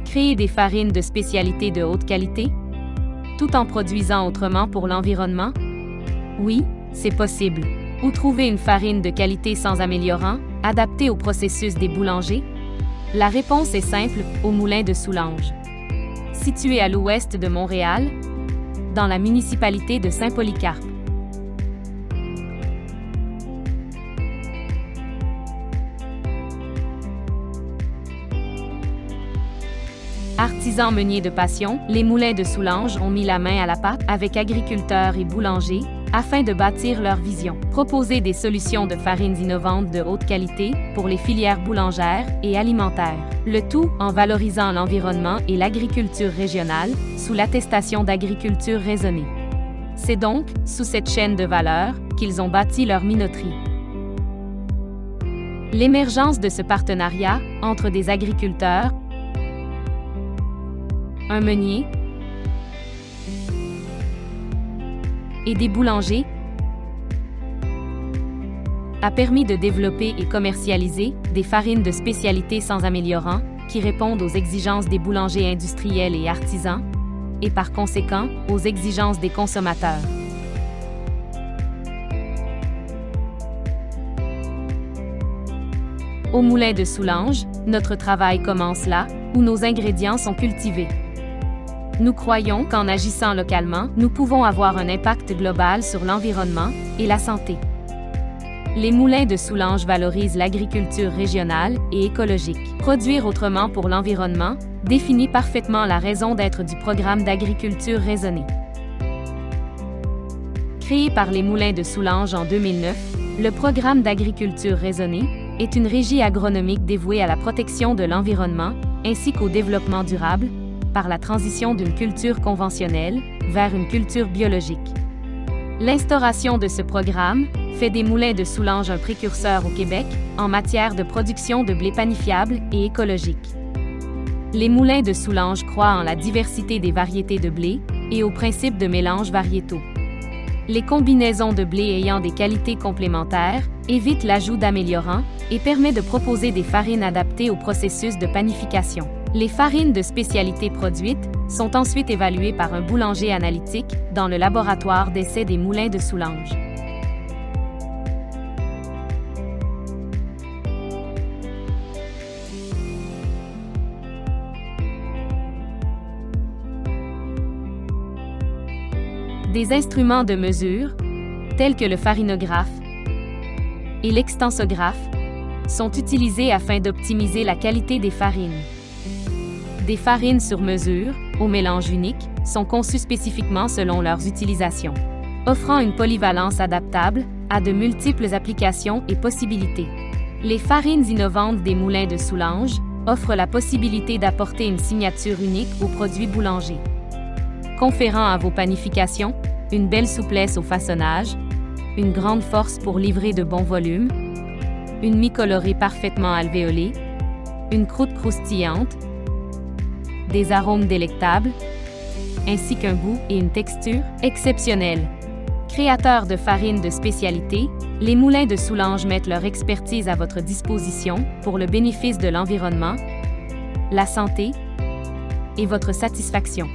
Créer des farines de spécialité de haute qualité, tout en produisant autrement pour l'environnement? Oui, c'est possible. Où trouver une farine de qualité sans améliorants, adaptée au processus des boulangers? La réponse est simple, au moulin de Soulanges. Situé à l'ouest de Montréal, dans la municipalité de Saint-Polycarpe. Artisans meuniers de passion, les moulins de Soulanges ont mis la main à la pâte avec agriculteurs et boulangers afin de bâtir leur vision. Proposer des solutions de farines innovantes de haute qualité pour les filières boulangères et alimentaires. Le tout en valorisant l'environnement et l'agriculture régionale sous l'attestation d'agriculture raisonnée. C'est donc sous cette chaîne de valeur qu'ils ont bâti leur minoterie. L'émergence de ce partenariat entre des agriculteurs, un meunier et des boulangers a permis de développer et commercialiser des farines de spécialité sans améliorants qui répondent aux exigences des boulangers industriels et artisans et par conséquent aux exigences des consommateurs. Au moulin de Soulanges, notre travail commence là où nos ingrédients sont cultivés. Nous croyons qu'en agissant localement, nous pouvons avoir un impact global sur l'environnement et la santé. Les moulins de Soulanges valorisent l'agriculture régionale et écologique. Produire autrement pour l'environnement définit parfaitement la raison d'être du programme d'agriculture raisonnée. Créé par les moulins de Soulanges en 2009, le programme d'agriculture raisonnée est une régie agronomique dévouée à la protection de l'environnement ainsi qu'au développement durable, par la transition d'une culture conventionnelle vers une culture biologique. L'instauration de ce programme fait des moulins de Soulanges un précurseur au Québec en matière de production de blé panifiable et écologique. Les moulins de Soulanges croient en la diversité des variétés de blé et au principe de mélange variétaux. Les combinaisons de blé ayant des qualités complémentaires évitent l'ajout d'améliorants et permettent de proposer des farines adaptées au processus de panification. Les farines de spécialité produites sont ensuite évaluées par un boulanger analytique dans le laboratoire d'essai des moulins de Soulanges. Des instruments de mesure, tels que le farinographe et l'extensographe, sont utilisés afin d'optimiser la qualité des farines. Des farines sur mesure, au mélange unique, sont conçues spécifiquement selon leurs utilisations, offrant une polyvalence adaptable à de multiples applications et possibilités. Les farines innovantes des moulins de Soulanges offrent la possibilité d'apporter une signature unique aux produits boulangers, conférant à vos panifications une belle souplesse au façonnage, une grande force pour livrer de bons volumes, une mie colorée parfaitement alvéolée, une croûte croustillante, des arômes délectables, ainsi qu'un goût et une texture exceptionnels. Créateurs de farines de spécialité, les moulins de Soulanges mettent leur expertise à votre disposition pour le bénéfice de l'environnement, la santé et votre satisfaction.